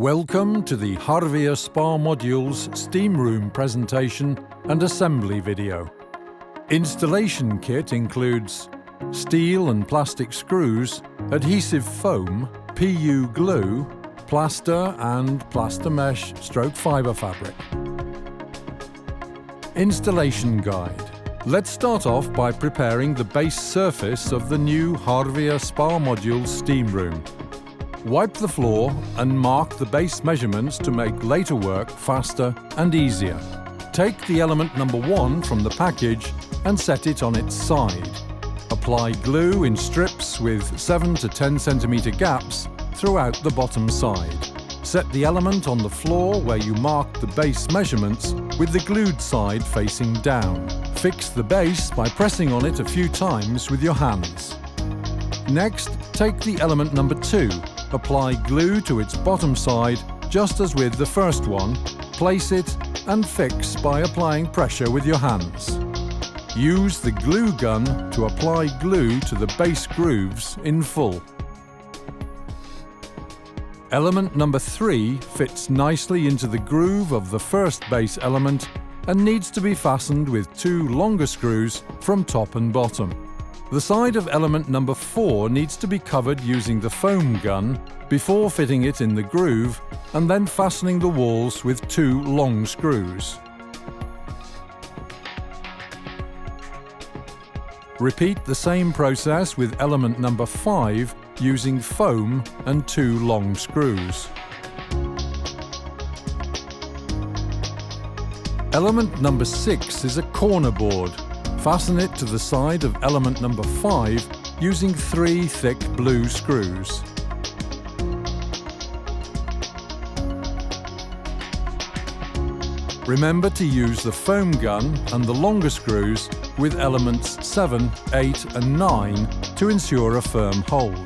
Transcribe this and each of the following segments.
Welcome to the Harvia Spa Modules steam room presentation and assembly video. Installation kit includes steel and plastic screws, adhesive foam, PU glue, plaster and plaster mesh / fibre fabric. Installation guide. Let's start off by preparing the base surface of the new Harvia Spa Modules steam room. Wipe the floor and mark the base measurements to make later work faster and easier. Take the element number 1 from the package and set it on its side. Apply glue in strips with 7 to 10 cm gaps throughout the bottom side. Set the element on the floor where you marked the base measurements with the glued side facing down. Fix the base by pressing on it a few times with your hands. Next, take the element number 2. Apply glue to its bottom side, just as with the first one. Place it and fix by applying pressure with your hands. Use the glue gun to apply glue to the base grooves in full. Element number 3 fits nicely into the groove of the first base element and needs to be fastened with 2 longer screws from top and bottom. The side of element number 4 needs to be covered using the foam gun before fitting it in the groove and then fastening the walls with 2 long screws. Repeat the same process with element number 5 using foam and 2 long screws. Element number 6 is a corner board. Fasten it to the side of element number 5 using 3 thick blue screws. Remember to use the foam gun and the longer screws with elements 7, 8 and 9 to ensure a firm hold.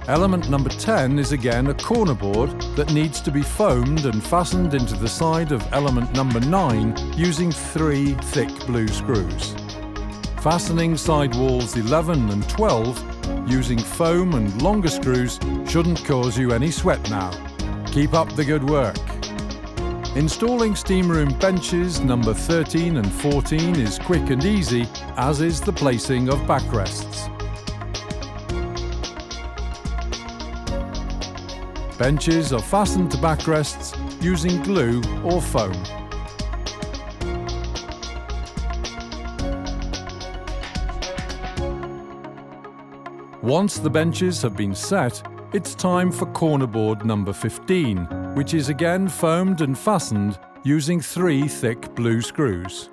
Element number 10 is again a corner board that needs to be foamed and fastened into the side of element number 9 using 3 thick blue screws. Fastening side walls 11 and 12 using foam and longer screws shouldn't cause you any sweat now. Keep up the good work. Installing steam room benches number 13 and 14 is quick and easy, as is the placing of backrests. Benches are fastened to backrests using glue or foam. Once the benches have been set, it's time for corner board number 15, which is again foamed and fastened using 3 thick blue screws.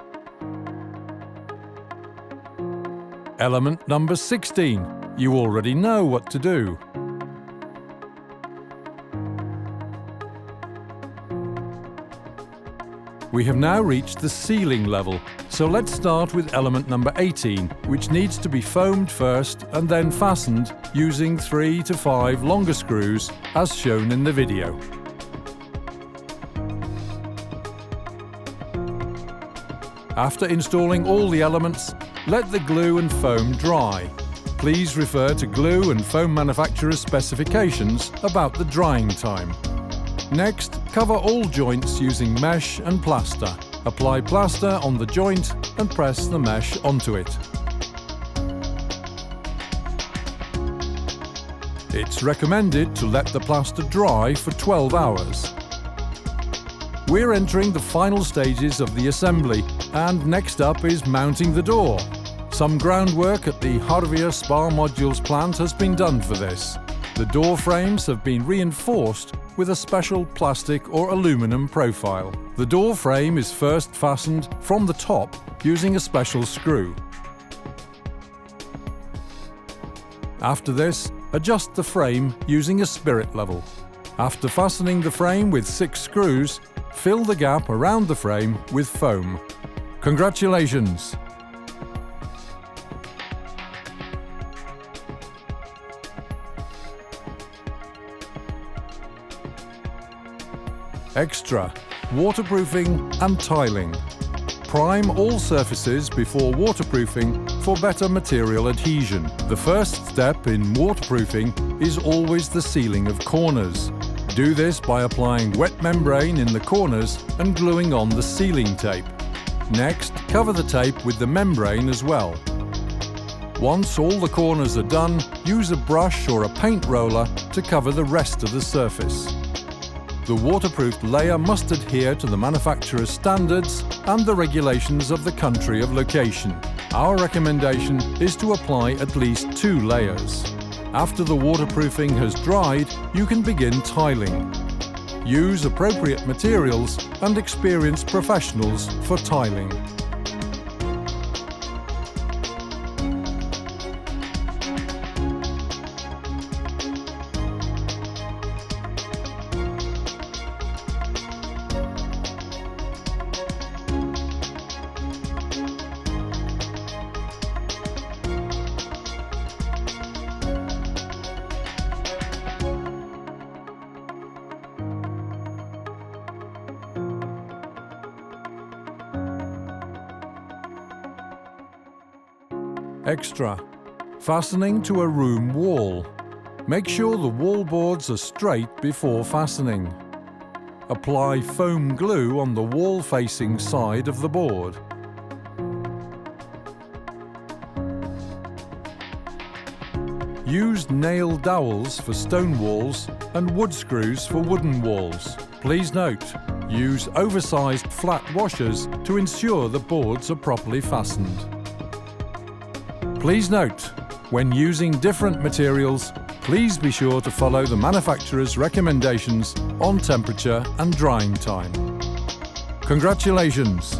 Element number 16. You already know what to do. We have now reached the ceiling level, so let's start with element number 18, which needs to be foamed first and then fastened using 3 to 5 longer screws as shown in the video. After installing all the elements, let the glue and foam dry. Please refer to glue and foam manufacturer's specifications about the drying time. Next, cover all joints using mesh and plaster. Apply plaster on the joint and press the mesh onto it. It's recommended to let the plaster dry for 12 hours. We're entering the final stages of the assembly, and next up is mounting the door. Some groundwork at the Harvia Spa Modules plant has been done for this. The door frames have been reinforced with a special plastic or aluminum profile. The door frame is first fastened from the top using a special screw. After this, adjust the frame using a spirit level. After fastening the frame with 6 screws, fill the gap around the frame with foam. Congratulations! Extra, waterproofing and tiling. Prime all surfaces before waterproofing for better material adhesion. The first step in waterproofing is always the sealing of corners. Do this by applying wet membrane in the corners and gluing on the sealing tape. Next, cover the tape with the membrane as well. Once all the corners are done, use a brush or a paint roller to cover the rest of the surface. The waterproofed layer must adhere to the manufacturer's standards and the regulations of the country of location. Our recommendation is to apply at least 2 layers. After the waterproofing has dried, you can begin tiling. Use appropriate materials and experienced professionals for tiling. Extra. Fastening to a room wall. Make sure the wall boards are straight before fastening. Apply foam glue on the wall-facing side of the board. Use nail dowels for stone walls and wood screws for wooden walls. Please note, use oversized flat washers to ensure the boards are properly fastened. Please note, when using different materials, please be sure to follow the manufacturer's recommendations on temperature and drying time. Congratulations!